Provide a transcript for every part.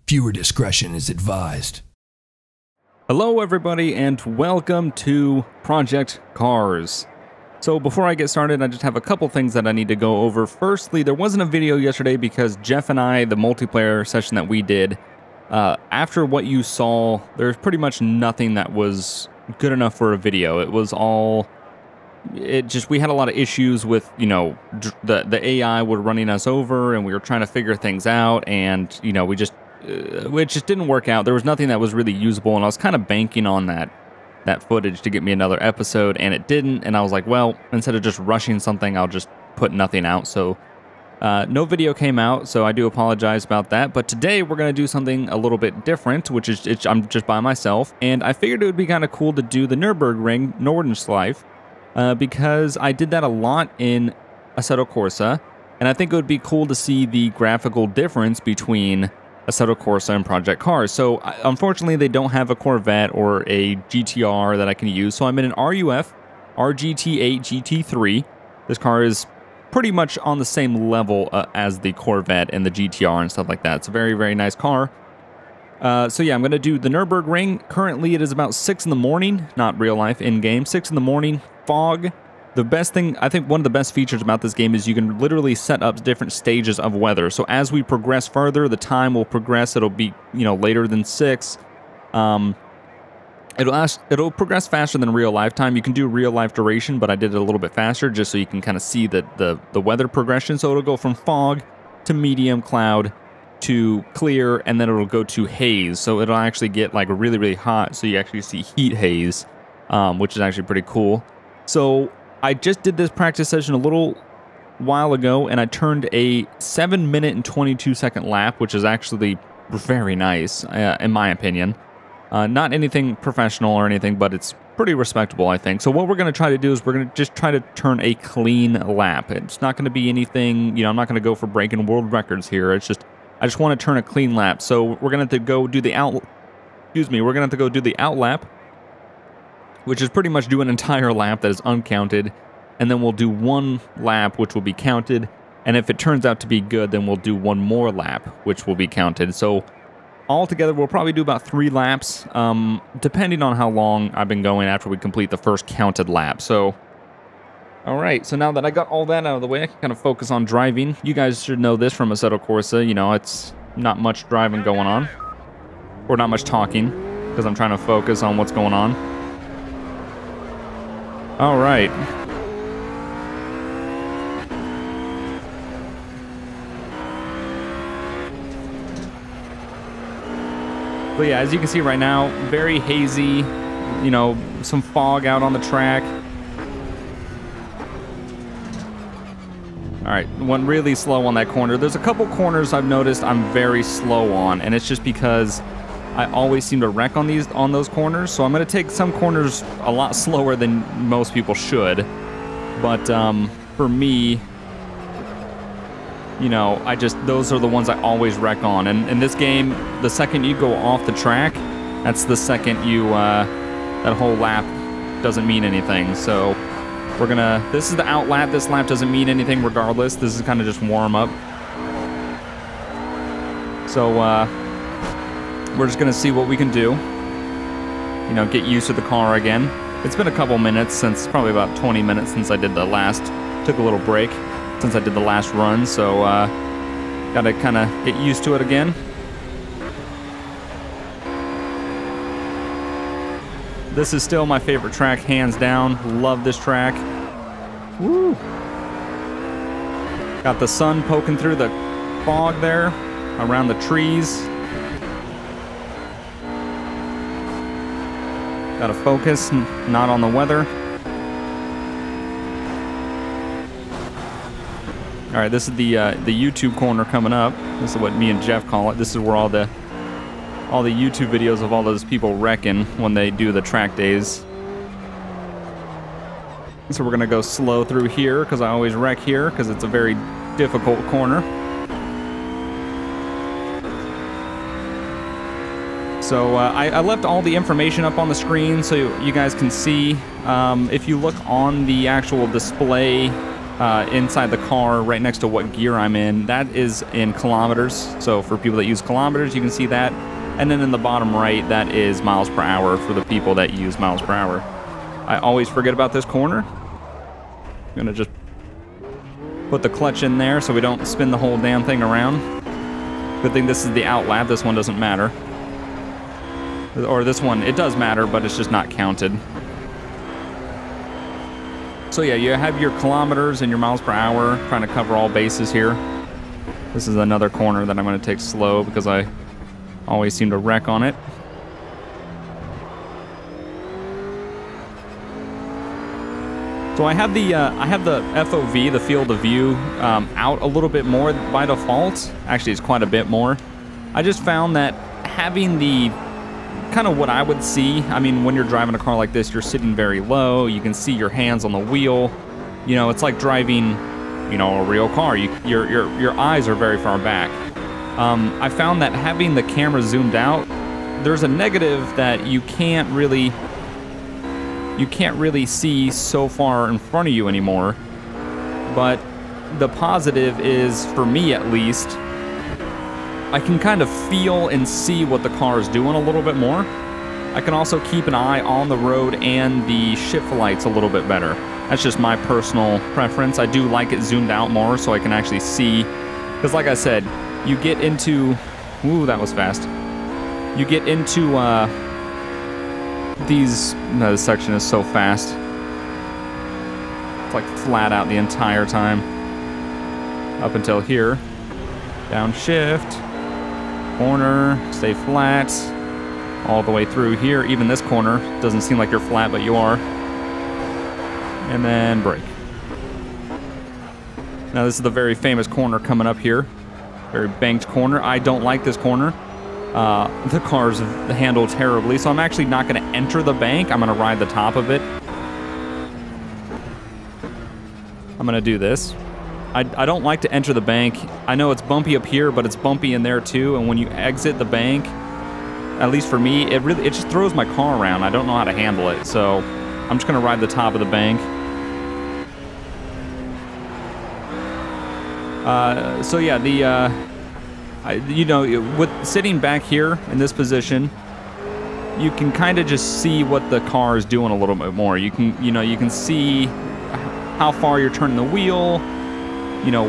Viewer discretion is advised. Hello everybody and welcome to Project Cars. So before I get started, I just have a couple things that I need to go over. Firstly, there wasn't a video yesterday because Jeff and I, the multiplayer session that we did, after what you saw, there's pretty much nothing that was good enough for a video. It was all... we had a lot of issues with, you know, the AI were running us over and we were trying to figure things out, and, you know, it just didn't work out. There was nothing that was really usable, and I was kind of banking on that footage to get me another episode, and it didn't, and I was like, well, instead of just rushing something, I'll just put nothing out. So no video came out, so I do apologize about that. But today we're going to do something a little bit different, which is I'm just by myself, and I figured it would be kind of cool to do the Nürburgring Nordschleife, because I did that a lot in Assetto Corsa, and I think it would be cool to see the graphical difference between Assetto Corsa and Project Cars. So unfortunately, they don't have a Corvette or a GTR that I can use, so I'm in an RUF RGT-8 GT3. This car is pretty much on the same level as the Corvette and the GTR and stuff like that. It's a very, very nice car. So yeah, I'm going to do the Nürburgring. Currently, it is about 6 in the morning, not real life, in-game, 6 in the morning, fog. The best thing, I think one of the best features about this game is you can literally set up different stages of weather. So as we progress further, the time will progress. It'll be, you know, later than 6. It'll progress faster than real life time. You can do real life duration, but I did it a little bit faster just so you can kind of see the weather progression. So it'll go from fog to medium cloud to clear, and then it'll go to haze. So it'll actually get like really, really hot. So you actually see heat haze, which is actually pretty cool. So I just did this practice session a little while ago, and I turned a 7-minute and 22-second lap, which is actually very nice, in my opinion. Not anything professional or anything, but it's pretty respectable, I think. So what we're going to try to do is we're going to just try to turn a clean lap. It's not going to be anything, you know, I'm not going to go for breaking world records here. It's just, I just want to turn a clean lap. So we're going to have to go do the we're going to have to go do the outlap, which is pretty much do an entire lap that is uncounted, and then we'll do one lap, which will be counted, and if it turns out to be good, then we'll do one more lap, which will be counted. So altogether, we'll probably do about 3 laps, depending on how long I've been going after we complete the first counted lap. So, all right, so now that I got all that out of the way, I can kind of focus on driving. You guys should know this from Assetto Corsa. You know, it's not much driving going on, or not much talking, because I'm trying to focus on what's going on. All right. But yeah, as you can see right now, very hazy, you know, some fog out on the track. All right, went really slow on that corner. There's a couple corners I've noticed I'm very slow on, and it's just because I always seem to wreck on those corners, so I'm going to take some corners a lot slower than most people should. But for me, you know, those are the ones I always wreck on. And in this game, the second you go off the track, that's the second you that whole lap doesn't mean anything. So this is the out lap. This lap doesn't mean anything regardless. This is kind of just warm up. So we're just going to see what we can do. You know, get used to the car again. It's been a couple minutes since, probably about 20 minutes since I did the last, took a little break since I did the last run. So, got to kind of get used to it again. This is still my favorite track, hands down. Love this track. Woo! Got the sun poking through the fog there, around the trees. Gotta focus, not on the weather. All right, this is the YouTube corner coming up. This is what me and Jeff call it. This is where all the YouTube videos of all those people wrecking when they do the track days. So we're gonna go slow through here because I always wreck here because it's a very difficult corner. So I left all the information up on the screen so you guys can see. If you look on the actual display inside the car right next to what gear I'm in. That is in kilometers. So for people that use kilometers, you can see that. And then in the bottom right, that is miles per hour for the people that use miles per hour. I always forget about this corner. I'm gonna just put the clutch in there so we don't spin the whole damn thing around. Good thing this is the Outlap. This one doesn't matter. Or this one, it does matter, but it's just not counted. So yeah, you have your kilometers and your miles per hour, trying to cover all bases here. This is another corner that I'm going to take slow because I always seem to wreck on it. So I have the FOV, the field of view, out a little bit more by default. Actually, it's quite a bit more. I just found that having the kind of what I would see, I mean, when you're driving a car like this, you're sitting very low. You can see your hands on the wheel. You know, it's like driving, you know, a real car. Your eyes are very far back. I found that having the camera zoomed out, there's a negative that you can't really see so far in front of you anymore. But the positive is, for me at least, I can kind of feel and see what the car is doing a little bit more. I can also keep an eye on the road and the shift lights a little bit better. That's just my personal preference. I do like it zoomed out more so I can actually see. Because like I said, you get into... Ooh, that was fast. You get into these... No, this section is so fast. It's like flat out the entire time. Up until here. Downshift. Corner, stay flat, all the way through here. Even this corner doesn't seem like you're flat, but you are. And then brake. Now this is the very famous corner coming up here. Very banked corner. I don't like this corner. The car's handled terribly, so I'm actually not going to enter the bank. I'm going to ride the top of it. I'm going to do this. I don't like to enter the bank. I know it's bumpy up here, but it's bumpy in there too. And when you exit the bank, at least for me, it just throws my car around. I don't know how to handle it, so I'm just gonna ride the top of the bank. So yeah, you know, with sitting back here in this position, you can kind of just see what the car is doing a little bit more. You can see how far you're turning the wheel. You know,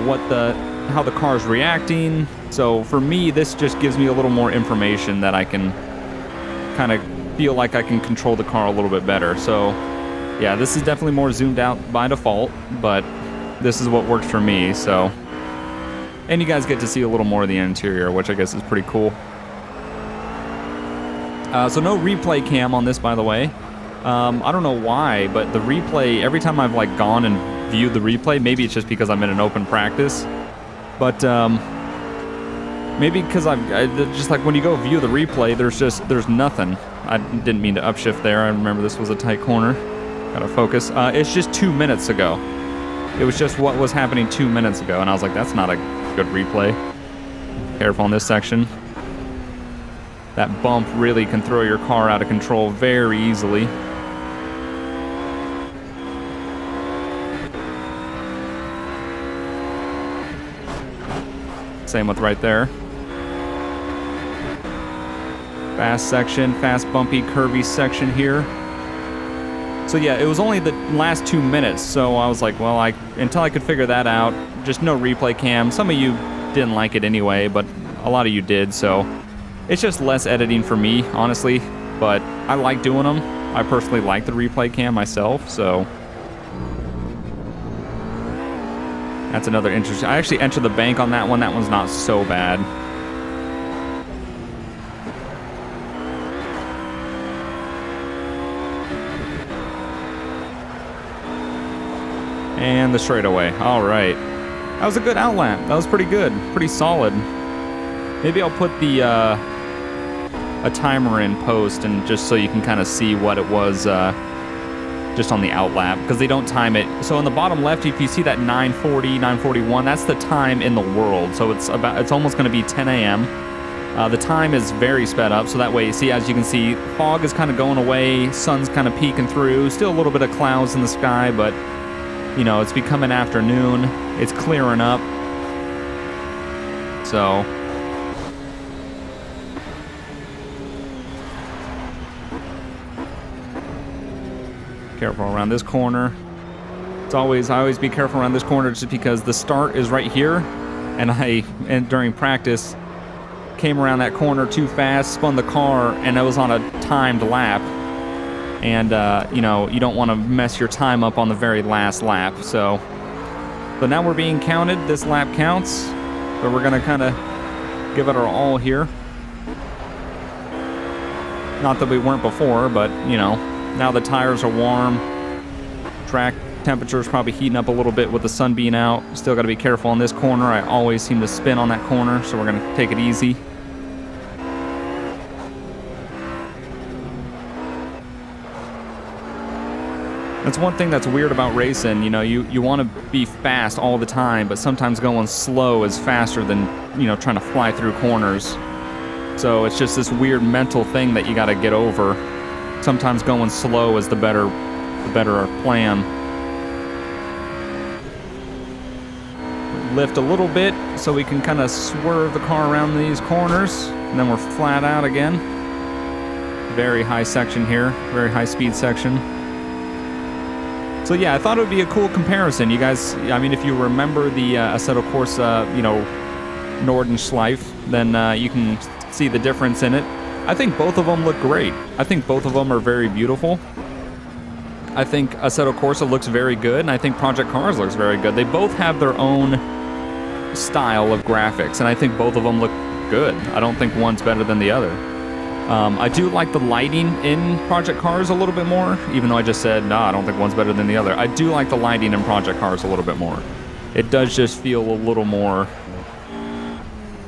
how the car's reacting. So for me, this just gives me a little more information that I can kind of feel like I can control the car a little bit better. So yeah, this is definitely more zoomed out by default, but this is what works for me. So, and you guys get to see a little more of the interior, which I guess is pretty cool. So no replay cam on this, by the way. I don't know why, but the replay, every time I've like gone and viewed the replay, maybe it's just because I'm in an open practice, but maybe because just like when you go view the replay, there's nothing. I didn't mean to upshift there. I remember this was a tight corner. Gotta focus. It's just 2 minutes ago. It was just what was happening 2 minutes ago, and I was like, that's not a good replay. Careful on this section. That bump really can throw your car out of control very easily. Same with right there. Fast section, fast bumpy curvy section here. So yeah, it was only the last 2 minutes, so I was like, well, until I could figure that out, just no replay cam. Some of you didn't like it anyway, but a lot of you did, so it's just less editing for me, honestly, but I like doing them. I personally like the replay cam myself, so that's another interesting. I actually entered the bank on that one. That one's not so bad. And the straightaway. All right. That was a good Outlap. That was pretty good. Pretty solid. Maybe I'll put the a timer in post, and just so you can kind of see what it was just on the Outlap, because they don't time it. So on the bottom left, if you see that 9:40, 9:41, that's the time in the world. So it's almost going to be 10 a.m. The time is very sped up, so that way, see, as you can see, fog is kind of going away, sun's kind of peeking through, still a little bit of clouds in the sky, but you know, it's becoming afternoon. It's clearing up. So careful around this corner. I always be careful around this corner just because the start is right here, and during practice came around that corner too fast, spun the car, and it was on a timed lap. And you know, you don't want to mess your time up on the very last lap. So now we're being counted. This lap counts, but we're gonna kind of give it our all here. Not that we weren't before, but you know, now the tires are warm. Track temperature is probably heating up a little bit with the sun being out. Still got to be careful on this corner. I always seem to spin on that corner, so we're going to take it easy. That's one thing that's weird about racing. You know, you want to be fast all the time, but sometimes going slow is faster than, you know, trying to fly through corners. So it's just this weird mental thing that you got to get over. Sometimes going slow is the better plan. Lift a little bit so we can kind of swerve the car around these corners, and then we're flat out again. Very high section here, very high speed section. So yeah, I thought it would be a cool comparison. You guys, I mean, if you remember the Assetto Corsa, you know, Nordschleife, then you can see the difference in it. I think both of them look great. I think both of them are very beautiful. I think Assetto Corsa looks very good, and I think Project Cars looks very good. They both have their own style of graphics, and I think both of them look good. I don't think one's better than the other. I do like the lighting in Project Cars a little bit more, even though I just said, nah, I don't think one's better than the other. I do like the lighting in Project Cars a little bit more. It does just feel a little more,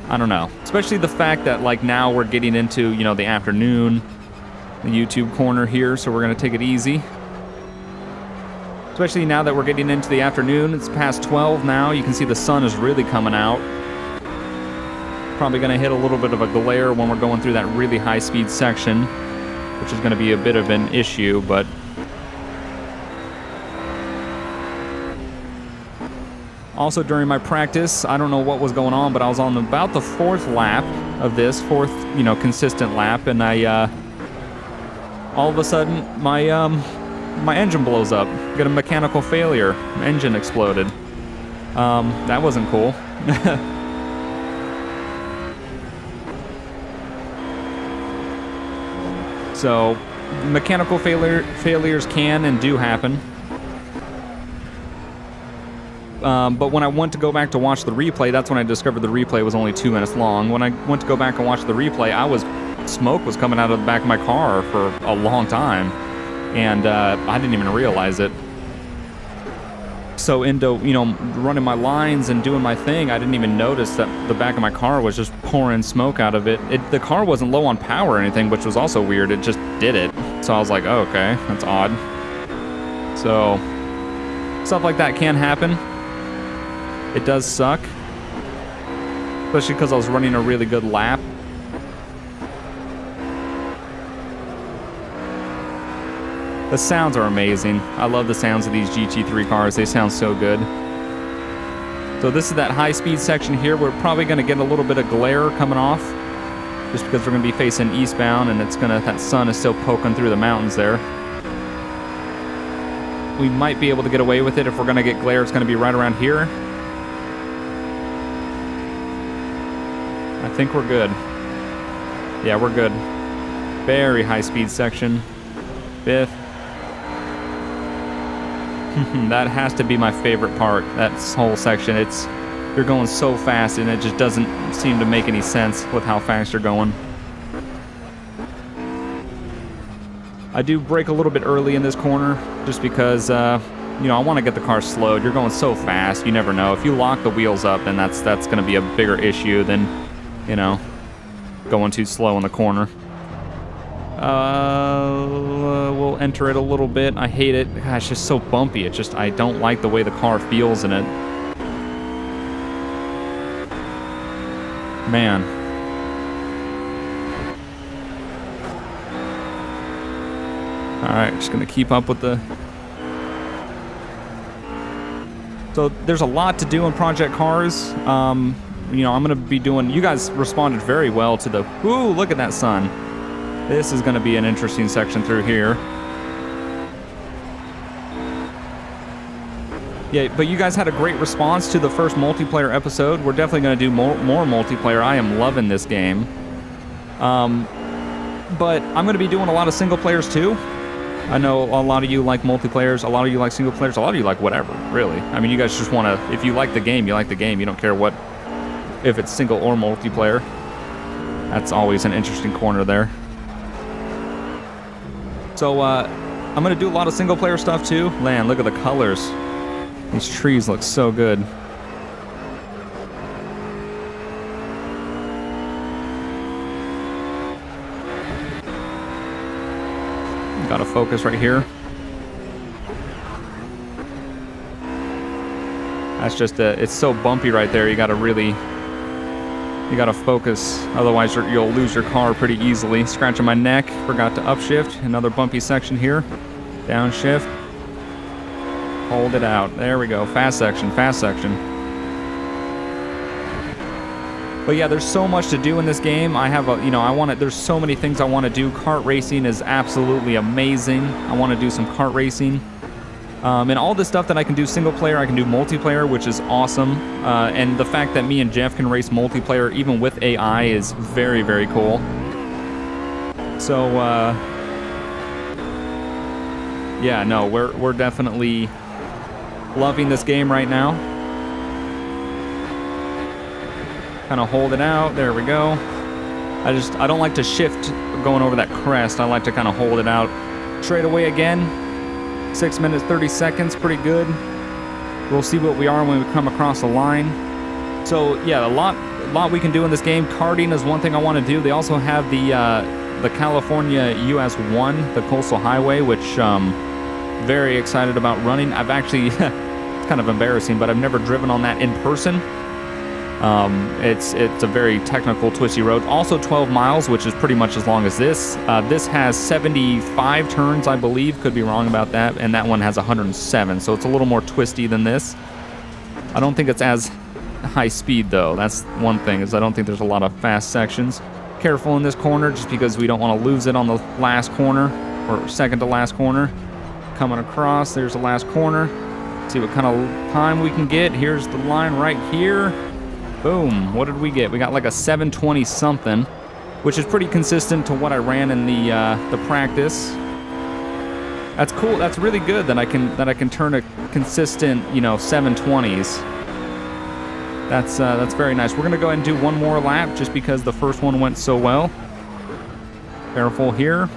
I don't know. Especially the fact that, like, now we're getting into, you know, the afternoon, the YouTube corner here, so we're going to take it easy. Especially now that we're getting into the afternoon. It's past 12 now. You can see the sun is really coming out. Probably going to hit a little bit of a glare when we're going through that really high-speed section, which is going to be a bit of an issue, but also during my practice, I don't know what was going on, but I was on about the 4th lap of this, 4th, you know, consistent lap, and I all of a sudden my engine blows up. Got a mechanical failure. Engine exploded. That wasn't cool. So, mechanical failures can and do happen. But when I went to go back to watch the replay, that's when I discovered the replay was only 2 minutes long. When I went to go back and watch the replay, smoke was coming out of the back of my car for a long time. And I didn't even realize it. So into, you know, running my lines and doing my thing, I didn't even notice that the back of my car was just pouring smoke out of it. The car wasn't low on power or anything, which was also weird. It just did it. So I was like, oh, okay, that's odd. So stuff like that can happen. It does suck. Especially because I was running a really good lap. The sounds are amazing. I love the sounds of these GT3 cars. They sound so good. So this is that high-speed section here. We're probably going to get a little bit of glare coming off, just because we're going to be facing eastbound, and that sun is still poking through the mountains there. We might be able to get away with it. If we're going to get glare, it's going to be right around here. I think we're good. Yeah, we're good. Very high-speed section. 5th. That has to be my favorite part, that whole section. You're going so fast, and it just doesn't seem to make any sense with how fast you're going. I do brake a little bit early in this corner, just because, you know, I want to get the car slowed. You're going so fast, you never know. If you lock the wheels up, then that's going to be a bigger issue than, you know, going too slow in the corner. We'll enter it a little bit. I hate it. Gosh, it's just so bumpy. I don't like the way the car feels in it. Man. Alright, just gonna keep up with the So there's a lot to do in Project Cars. You know, I'm going to be doing... You guys responded very well to the... Ooh, look at that sun. This is going to be an interesting section through here. Yeah, but you guys had a great response to the first multiplayer episode. We're definitely going to do more multiplayer. I am loving this game. But I'm going to be doing a lot of single players too. I know a lot of you like multiplayers, a lot of you like single players, a lot of you like whatever, really. I mean, you guys just want to, if you like the game, you like the game. You don't care what, if it's single or multiplayer. That's always an interesting corner there. So, I'm going to do a lot of single player stuff too. Man, look at the colors. These trees look so good. Gotta focus right here. That's just it's so bumpy right there. You gotta focus. Otherwise, you'll lose your car pretty easily. Scratching my neck. Forgot to upshift. Another bumpy section here. Downshift. Hold it out. There we go. Fast section. Fast section. But yeah, there's so much to do in this game. I have there's so many things I want to do. Kart racing is absolutely amazing. I want to do some kart racing. And all this stuff that I can do single player, I can do multiplayer, which is awesome. And the fact that me and Jeff can race multiplayer, even with AI, is very, very cool. So, yeah, no, we're definitely loving this game right now. Kind of hold it out. There we go. I don't like to shift going over that crest. I like to kind of hold it out. Straight away again. 6 minutes 30 seconds, pretty good. We'll see what we are when we come across the line. So yeah, a lot we can do in this game. Karting is one thing I want to do. They also have the California US 1, the Coastal Highway, which very excited about running. I've actually it's kind of embarrassing, but I've never driven on that in person. It's a very technical, twisty road. Also 12 miles, which is pretty much as long as this. This has 75 turns, I believe. Could be wrong about that. And that one has 107, so it's a little more twisty than this. I don't think it's as high speed, though. That's one thing, is I don't think there's a lot of fast sections. Careful in this corner, just because we don't want to lose it on the last corner, or second to last corner. Coming across, there's the last corner. See what kind of time we can get. Here's the line right here. Boom, what did we get? We got like a 720 something, which is pretty consistent to what I ran in the practice. That's cool. That's really good that I can turn a consistent, 720s. That's very nice. We're gonna go ahead and do one more lap just because the first one went so well. Careful here.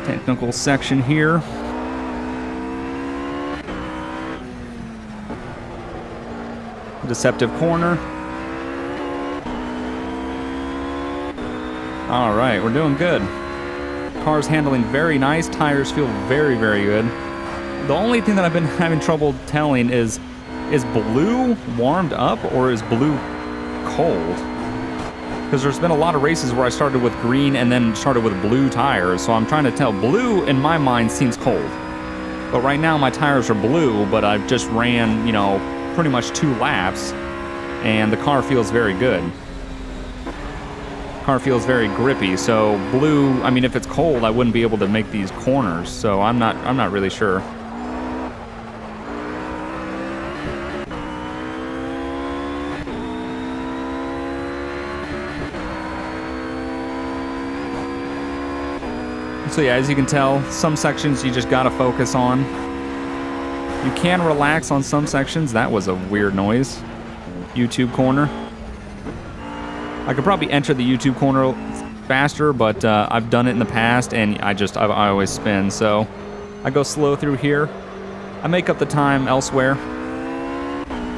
Technical section here. Deceptive corner. All right, we're doing good. Car's handling very nice. Tires feel very, very good. The only thing that I've been having trouble telling is blue warmed up or is blue cold? Because there's been a lot of races where I started with green and then started with blue tires, so I'm trying to tell. Blue, in my mind, seems cold. But right now my tires are blue, but I've just ran, pretty much 2 laps, and the car feels very good. Car feels very grippy, so blue, I mean, if it's cold, I wouldn't be able to make these corners, so I'm not really sure. So yeah, as you can tell, some sections you just gotta focus on. You can relax on some sections. That was a weird noise. YouTube corner. I could probably enter the YouTube corner faster, but I've done it in the past, and I always spin. So I go slow through here. I make up the time elsewhere.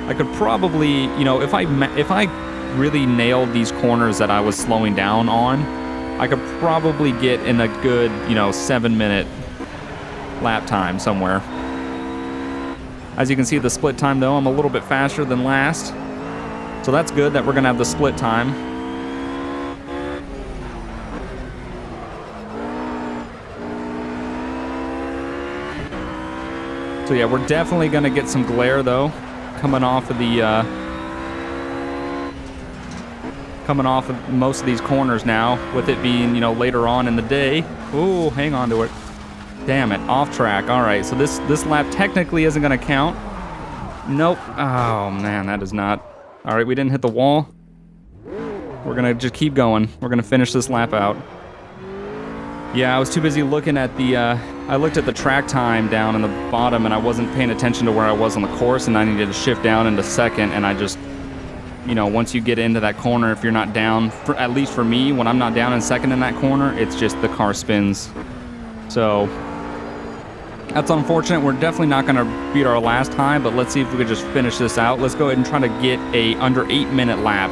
I could probably, if I really nailed these corners that I was slowing down on, I could probably get in a good, 7-minute lap time somewhere. As you can see, the split time, though, I'm a little bit faster than last. So that's good that we're going to have the split time. So yeah, we're definitely gonna get some glare though, coming off of most of these corners now, with it being, you know, later on in the day. Ooh, hang on to it. Damn it, off track. All right, so this lap technically isn't gonna count. Nope. Oh man, that is not. All right, we didn't hit the wall. We're gonna just keep going. We're gonna finish this lap out. Yeah, I was too busy looking at I looked at the track time down in the bottom, and I wasn't paying attention to where I was on the course, and I needed to shift down into second, and I just, you know, once you get into that corner, if you're not down, at least for me, when I'm not down in second in that corner, it's just the car spins. So that's unfortunate. We're definitely not going to beat our last time, but let's see if we could just finish this out. Let's go ahead and try to get a under 8-minute lap.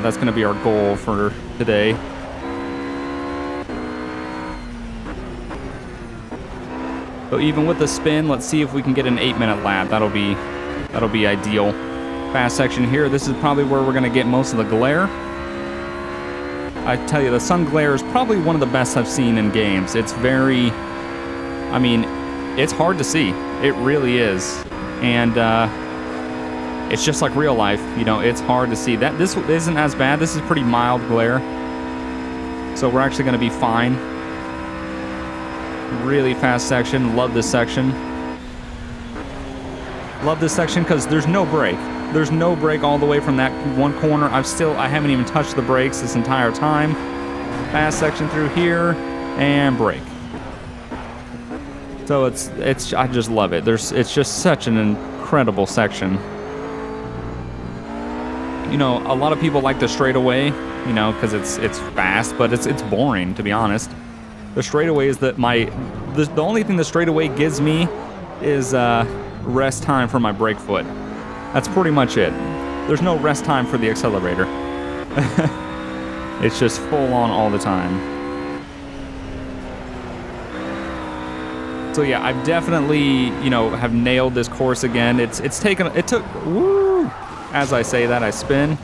That's going to be our goal for today. So even with the spin, let's see if we can get an 8-minute lap. That'll be ideal. Fast section here. This is probably where we're going to get most of the glare. I tell you, the sun glare is probably one of the best I've seen in games. It's very, I mean, it's hard to see. It really is. And it's just like real life. You know, it's hard to see. This isn't as bad. This is pretty mild glare. So we're actually going to be fine. Really fast section. Love this section. Love this section because there's no brake. There's no brake all the way from that one corner. I haven't even touched the brakes this entire time. Fast section through here and brake. So I just love it. It's just such an incredible section. You know, a lot of people like the straightaway, you know, because it's fast, but it's boring, to be honest. The straightaway is that the only thing the straightaway gives me is rest time for my brake foot. That's pretty much it. There's no rest time for the accelerator. It's just full on all the time. So yeah, I've definitely, you know, have nailed this course again. It took, woo! As I say that, I spin.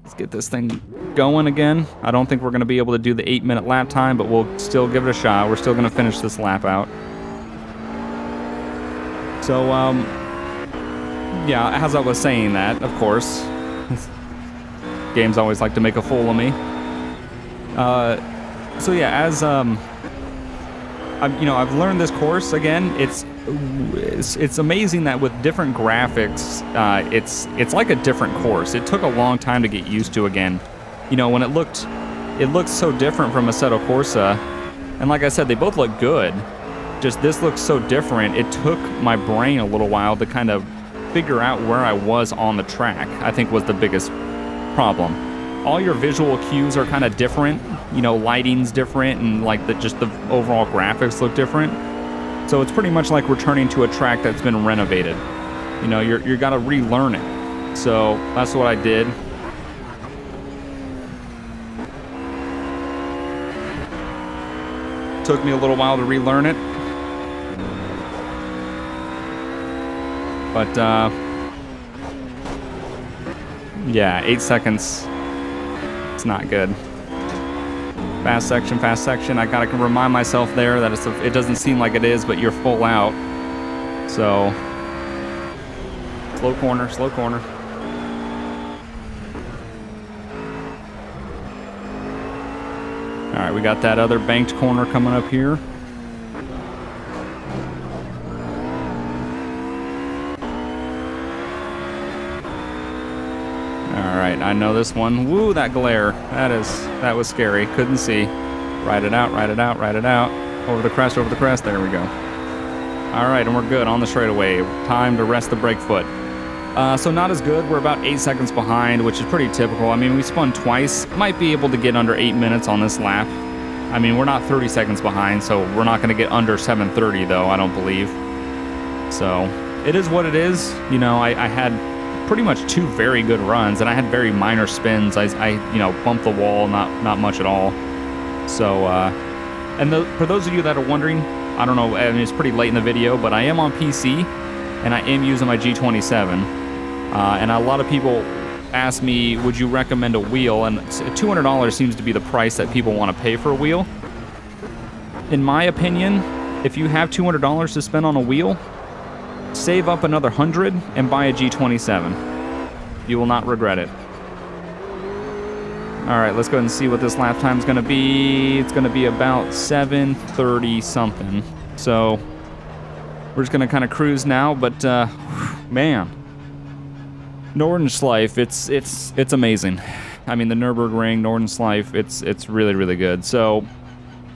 Let's get this thing going again. I don't think we're going to be able to do the 8-minute lap time, but we'll still give it a shot. We're still going to finish this lap out. So, yeah, as I was saying that, of course, games always like to make a fool of me. So yeah, as I've learned this course again. It's amazing that with different graphics, it's like a different course. It took a long time to get used to again. You know, when it looked so different from Assetto Corsa, and like I said, they both look good. Just this looks so different. It took my brain a little while to kind of figure out where I was on the track. I think was the biggest problem. All your visual cues are kind of different. You know, lighting's different, and like just the overall graphics look different. So it's pretty much like returning to a track that's been renovated. You know, you got to relearn it. So that's what I did. Took me a little while to relearn it. But yeah, 8 seconds. It's not good. Fast section, fast section. I gotta remind myself there that it doesn't seem like it is, but you're full out. So, slow corner, slow corner. All right, we got that other banked corner coming up here. I know this one. Woo, that glare. That was scary. Couldn't see. Ride it out, ride it out, ride it out. Over the crest, over the crest. There we go. All right, and we're good on the straightaway. Time to rest the brake foot. So not as good. We're about 8 seconds behind, which is pretty typical. I mean, we spun twice. Might be able to get under 8 minutes on this lap. I mean, we're not 30 seconds behind, so we're not going to get under 7:30, though, I don't believe. So it is what it is. You know, I had pretty much 2 very good runs, and I had very minor spins. I you know, bumped the wall, not much at all. So, for those of you that are wondering, I don't know, I mean, it's pretty late in the video, but I am on PC, and I am using my G27. And a lot of people ask me, would you recommend a wheel? And $200 seems to be the price that people want to pay for a wheel. in my opinion, if you have $200 to spend on a wheel, save up another 100 and buy a G27. You will not regret it. All right, let's go ahead and see what this lap time is going to be. It's going to be about 7:30 something. So we're just going to kind of cruise now, but man, Nordschleife, it's amazing. I mean, the Nürburgring Nordschleife, it's really, really good. So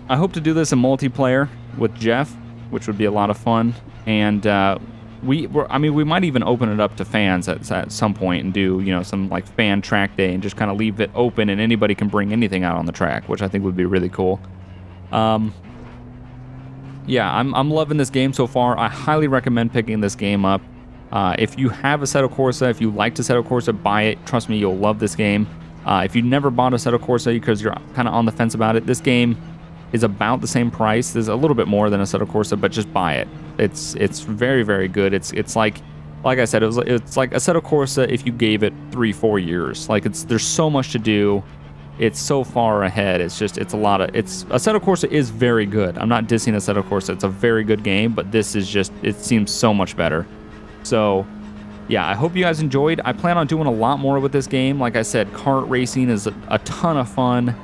I hope to do this in multiplayer with Jeff, which would be a lot of fun. And we might even open it up to fans at some point and do, you know, some like fan track day and just kind of leave it open and anybody can bring anything out on the track, which I think would be really cool. Yeah, I'm loving this game so far. I highly recommend picking this game up. If you have Assetto Corsa, if you like Assetto Corsa, buy it. Trust me, you'll love this game. If you've never bought Assetto Corsa because you're kind of on the fence about it, this game is about the same price. There's a little bit more than Assetto Corsa, but just buy it. It's very, very good. It's like I said, it's like Assetto Corsa if you gave it 3-4 years. Like there's so much to do. It's so far ahead. Assetto Corsa is very good. I'm not dissing Assetto Corsa. It's a very good game, but this is just, it seems so much better. So yeah, I hope you guys enjoyed. I plan on doing a lot more with this game. Like I said, kart racing is a ton of fun.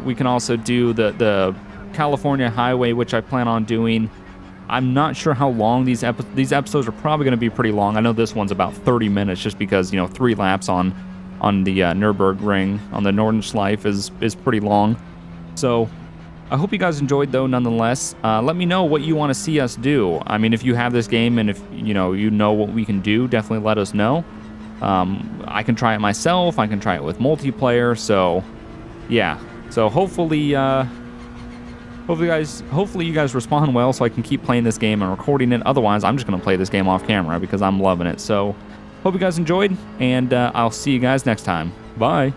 We can also do the California Highway, which I plan on doing. I'm not sure how long these episodes are probably going to be pretty long. I know this one's about 30 minutes just because, you know, 3 laps on the Nürburgring on the Nordschleife is pretty long. So I hope you guys enjoyed though nonetheless. Let me know what you want to see us do. I mean, if you have this game and if you know what we can do, definitely let us know. I can try it myself. I can try it with multiplayer. So yeah. So hopefully you guys respond well so I can keep playing this game and recording it. Otherwise, I'm just going to play this game off camera because I'm loving it. So hope you guys enjoyed, and I'll see you guys next time. Bye.